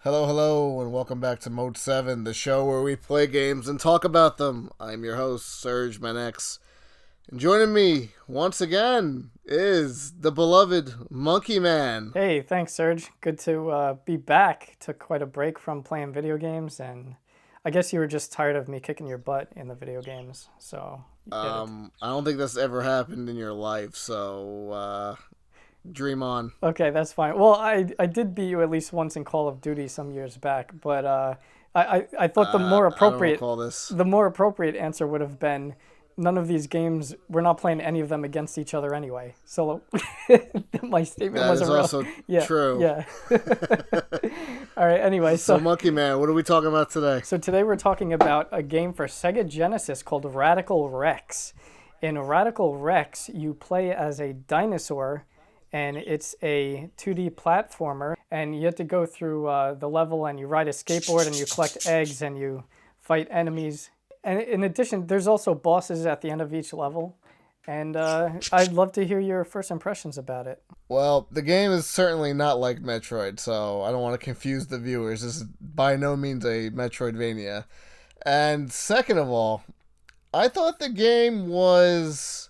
Hello, hello, and welcome back to Mode 7, the show where we play games and talk about them. I'm your host, Sergmanx. And joining me once again is the beloved Monkey Man. Hey, thanks, Serge. Good to be back. Took quite a break from playing video games, and I guess you were just tired of me kicking your butt in the video games, so you get it. I don't think that's ever happened in your life, so dream on. Okay, that's fine. Well, I did beat you at least once in Call of Duty some years back, but I thought I don't recall this. the more appropriate answer would have been none of these games. We're not playing any of them against each other anyway. So my statement That is wasn't real. also Yeah, true. yeah. All right. Anyway, So, Monkey Man, what are we talking about today? So today we're talking about a game for Sega Genesis called Radical Rex. In Radical Rex, you play as a dinosaur, and it's a 2D platformer, and you have to go through the level, and you ride a skateboard, and you collect eggs, and you fight enemies. And in addition, there's also bosses at the end of each level, and I'd love to hear your first impressions about it. Well, the game is certainly not like Metroid, so I don't want to confuse the viewers. This is by no means a Metroidvania. And second of all, I thought the game was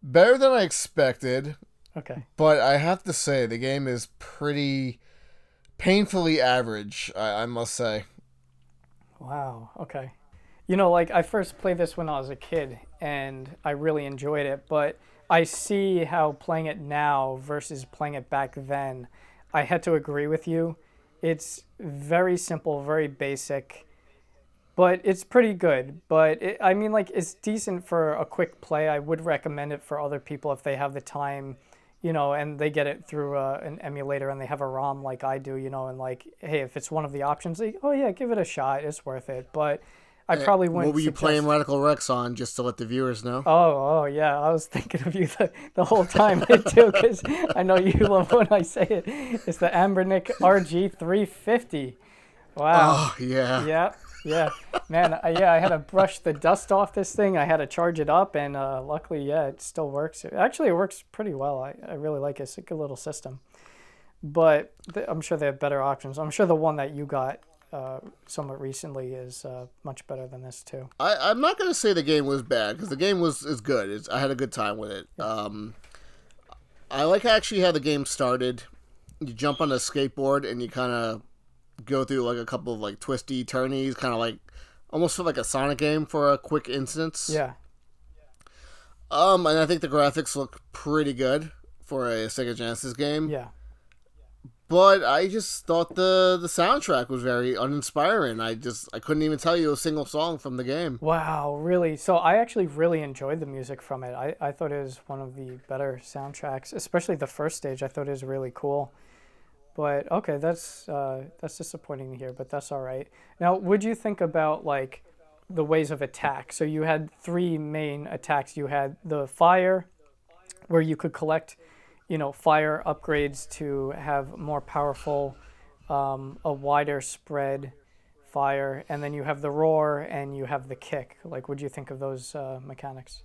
better than I expected, Okay. but I have to say the game is pretty painfully average, I must say. Wow. Okay. Like I first played this when I was a kid and I really enjoyed it, but I see how playing it now versus playing it back then, I had to agree with you. It's very simple, very basic, but it's pretty good. But I mean, like, it's decent for a quick play. I would recommend it for other people if they have the time, and they get it through an emulator and they have a ROM like I do, and like, hey, if it's one of the options, like, oh yeah, give it a shot. It's worth it. But I probably What wouldn't were you playing suggest. Radical Rex on, just to let the viewers know? Oh, yeah. I was thinking of you the whole time too, because I know you love when I say it. It's the Ambernick RG350. Wow. Oh, yeah. Yeah, yeah, man. I had to brush the dust off this thing. I had to charge it up, and luckily, yeah, it still works. Actually, it works pretty well. I really like it. It's a good little system. But I'm sure they have better options. I'm sure the one that you got somewhat recently is much better than this too. I'm not going to say the game was bad, because the game is good. I had a good time with it. Yeah. I like actually how the game started. You jump on a skateboard and you kind of go through like a couple of like twisty turnies, kind of like almost feel like a Sonic game for a quick instance. Yeah. And I think the graphics look pretty good for a Sega Genesis game. Yeah. But I just thought the soundtrack was very uninspiring. I couldn't even tell you a single song from the game. Wow, really? So I actually really enjoyed the music from it. I thought it was one of the better soundtracks, especially the first stage. I thought it was really cool. But okay, that's disappointing to hear, but that's all right. Now, would you think about like the ways of attack? So you had three main attacks. You had the fire, where you could collect, fire upgrades to have more powerful, a wider spread fire, and then you have the roar and you have the kick. Like, would you think of those mechanics?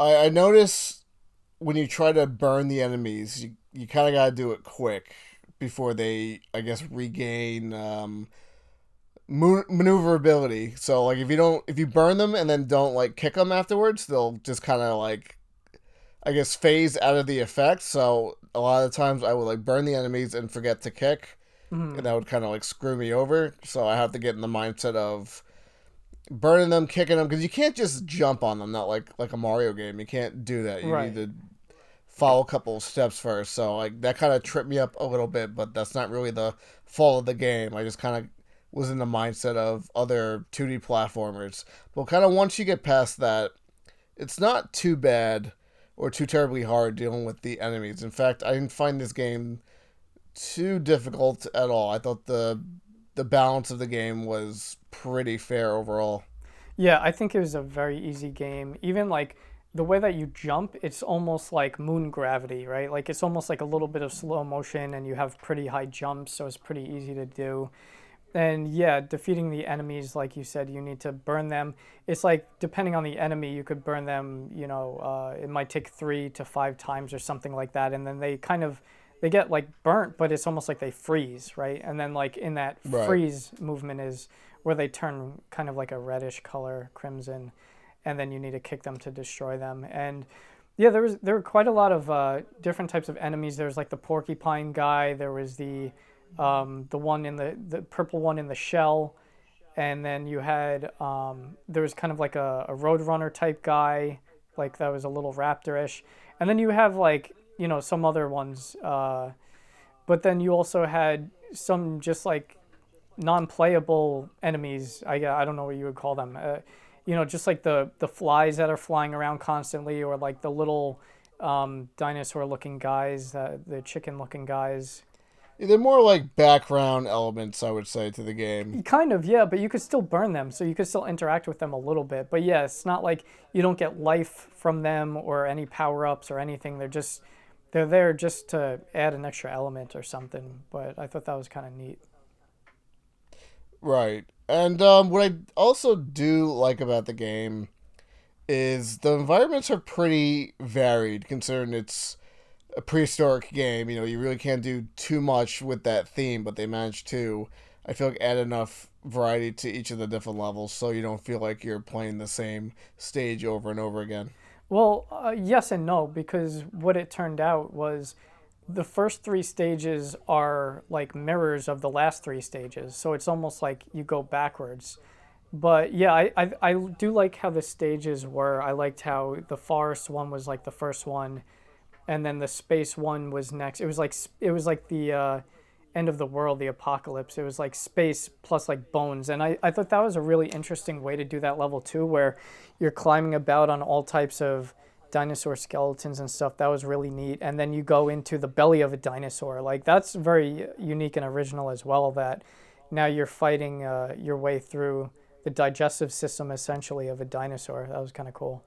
I notice when you try to burn the enemies, you kind of got to do it quick before they, I guess, regain maneuverability. So, like, if you burn them and then don't, like, kick them afterwards, they'll just kind of, like, I guess, phase out of the effect. So, a lot of the times I would, like, burn the enemies and forget to kick, and that would kind of, like, screw me over. So, I have to get in the mindset of burning them, kicking them, because you can't just jump on them. Not like a Mario game. You can't do that. You Right. need to follow a couple of steps first. So like that kind of tripped me up a little bit, but that's not really the fault of the game. I just kind of was in the mindset of other 2D platformers. But kind of once you get past that, it's not too bad or too terribly hard dealing with the enemies. In fact, I didn't find this game too difficult at all. I thought the balance of the game was pretty fair overall. Yeah, I think it was a very easy game. Even like the way that you jump, it's almost like moon gravity, right? Like it's almost like a little bit of slow motion and you have pretty high jumps, so it's pretty easy to do. And yeah, defeating the enemies, like you said, you need to burn them. It's like depending on the enemy, you could burn them, it might take 3 to 5 times or something like that. And then they get like burnt, but it's almost like they freeze, right? And then like in that Right. freeze movement is where they turn kind of like a reddish color, crimson, and then you need to kick them to destroy them. And yeah, there were quite a lot of different types of enemies. There was like the porcupine guy. There was the one in the purple one in the shell, and then you had there was kind of like a roadrunner type guy, like that was a little raptorish, and then you have like some other ones, but then you also had some just like non-playable enemies. I don't know what you would call them. Just like the flies that are flying around constantly, or like the little dinosaur-looking guys, the chicken-looking guys. They're more like background elements, I would say, to the game. Kind of, yeah, but you could still burn them, so you could still interact with them a little bit. But yeah, it's not like you don't get life from them or any power-ups or anything. They're there just to add an extra element or something. But I thought that was kind of neat. Right. And what I also do like about the game is the environments are pretty varied, considering it's a prehistoric game. You really can't do too much with that theme, but they managed to, I feel like, add enough variety to each of the different levels so you don't feel like you're playing the same stage over and over again. Well, yes and no, because what it turned out was the first three stages are like mirrors of the last three stages. So it's almost like you go backwards. But yeah, I do like how the stages were. I liked how the forest one was like the first one, and then the space one was next. It was like the end of the world, the apocalypse. It was like space plus like bones, and I thought that was a really interesting way to do that level too, where you're climbing about on all types of dinosaur skeletons and stuff. That was really neat. And then you go into the belly of a dinosaur. Like that's very unique and original as well. That now you're fighting your way through the digestive system essentially of a dinosaur. That was kind of cool.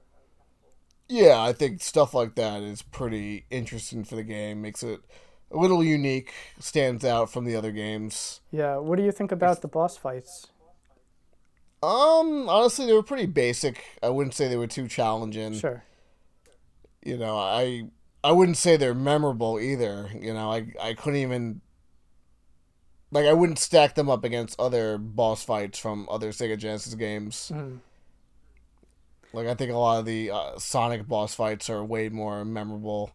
Yeah, I think stuff like that is pretty interesting for the game. Makes it a little unique, stands out from the other games. Yeah. What do you think about the boss fights? Honestly, they were pretty basic. I wouldn't say they were too challenging. Sure. I wouldn't say they're memorable either. I couldn't even, like, I wouldn't stack them up against other boss fights from other Sega Genesis games. Mm. Like, I think a lot of the Sonic boss fights are way more memorable.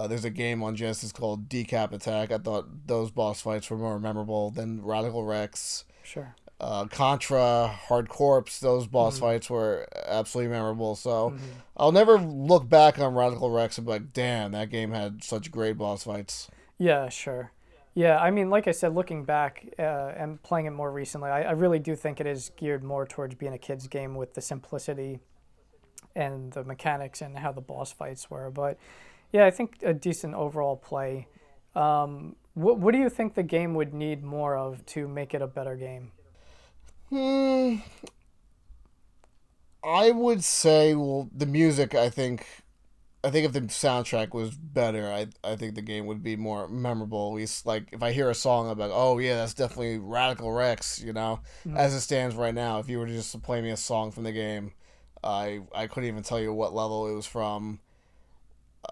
There's a game on Genesis called Decap Attack. I thought those boss fights were more memorable than Radical Rex. Sure. Contra, Hard Corpse, those boss Mm. fights were absolutely memorable. So Hmm. I'll never look back on Radical Rex and be like, damn, that game had such great boss fights. Yeah, sure. Yeah, I mean, like I said, looking back and playing it more recently, I really do think it is geared more towards being a kid's game with the simplicity and the mechanics and how the boss fights were. But yeah, I think a decent overall play. What do you think the game would need more of to make it a better game? Hmm, I would say, well, the music, I think if the soundtrack was better, I think the game would be more memorable. At least, like, if I hear a song, I'm like, oh yeah, that's definitely Radical Rex. Mm. As it stands right now, if you were to just play me a song from the game, I couldn't even tell you what level it was from.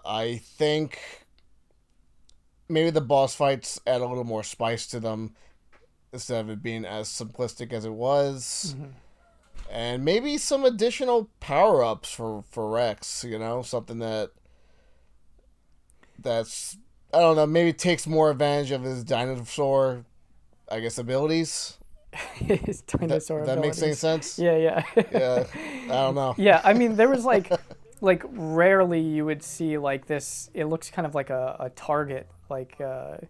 I think maybe the boss fights add a little more spice to them instead of it being as simplistic as it was. Hmm. And maybe some additional power ups for Rex, something that's, I don't know, maybe takes more advantage of his dinosaur, I guess, abilities. His dinosaur That makes any abilities. sense? Yeah, yeah. Yeah, I don't know. Yeah, I mean, there was like rarely you would see like this. It looks kind of like a target, like a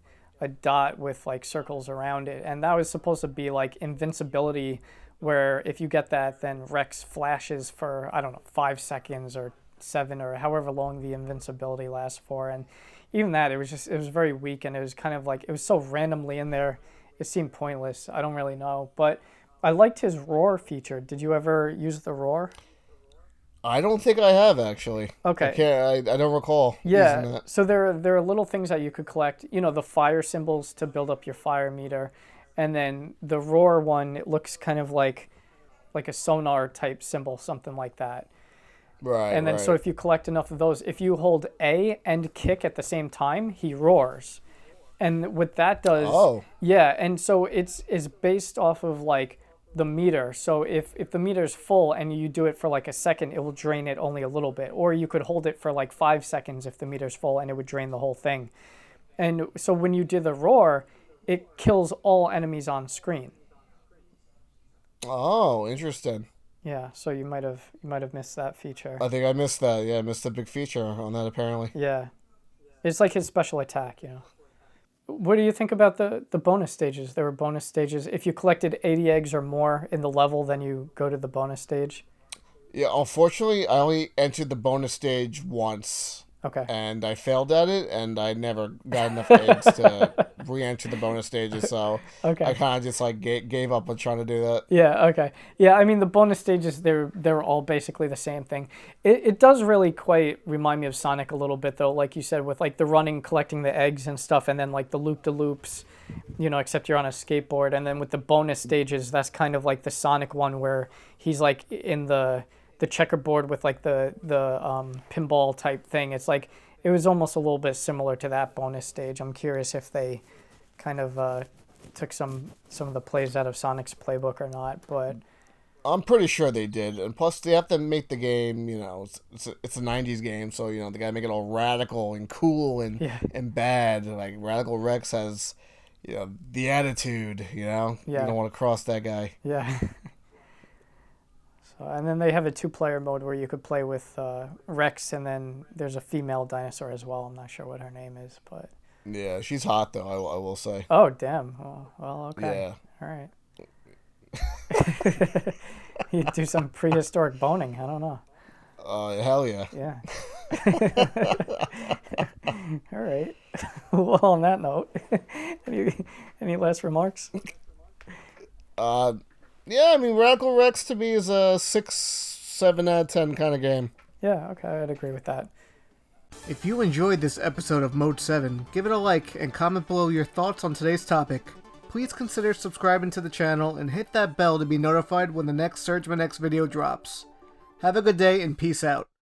dot with like circles around it, and that was supposed to be like invincibility, where if you get that, then Rex flashes for I don't know 5 seconds or 7 or however long the invincibility lasts for, and even that it was very weak, and it was kind of like it was so randomly in there, it seemed pointless. I don't really know, but I liked his roar feature. Did you ever use the roar? I don't think I have actually. I Okay. can't. I don't recall using Yeah, that. so there are little things that you could collect. The fire symbols to build up your fire meter, and then the roar one. It looks kind of like a sonar type symbol, something like that. Right, And then so right. if you collect enough of those, if you hold A and kick at the same time, he roars. And what that does, Oh, yeah, and so it's is based off of like the meter. So if the meter's full and you do it for like a second, it will drain it only a little bit. Or you could hold it for like 5 seconds if the meter's full and it would drain the whole thing. And so when you do the roar, it kills all enemies on screen. oh, interesting. Yeah, so you might have missed that feature. I think I missed that. Yeah, I missed a big feature on that apparently. Yeah. It's like his special attack, you know. What do you think about the bonus stages? There were bonus stages. If you collected 80 eggs or more in the level, then you go to the bonus stage. Yeah, unfortunately, I only entered the bonus stage once, Okay. and I failed at it, and I never got enough eggs to re-enter the bonus stages, so I Okay. kind of just like gave up on trying to do that. Yeah, okay. Yeah, I mean the bonus stages they're all basically the same thing. It does really quite remind me of Sonic a little bit though, like you said, with like the running, collecting the eggs and stuff, and then like the loop de loops, you know, except you're on a skateboard, and then with the bonus stages, that's kind of like the Sonic one where he's like in the checkerboard with like the pinball type thing. It's like it was almost a little bit similar to that bonus stage. I'm curious if they kind of took some of the plays out of Sonic's playbook or not, but I'm pretty sure they did, and plus they have to make the game. You know, it's a '90s game, so you know they gotta make it all radical and cool yeah, and bad. Like Radical Rex has, you know, the attitude. You know, you yeah, don't want to cross that guy. yeah. So and then they have a two-player mode where you could play with Rex, and then there's a female dinosaur as well. I'm not sure what her name is, but Yeah, she's hot though. I will say. oh damn. Well, okay, Yeah. all right. You do some prehistoric boning. I don't know. Hell yeah. Yeah. All right. Well, on that note, any any last remarks? Uh, yeah. I mean, Radical Rex to me is a 6, 7 out of 10 kind of game. Yeah, okay, I'd agree with that. If you enjoyed this episode of Mode 7, give it a like and comment below your thoughts on today's topic. Please consider subscribing to the channel and hit that bell to be notified when the next Sergmanx video drops. Have a good day and peace out.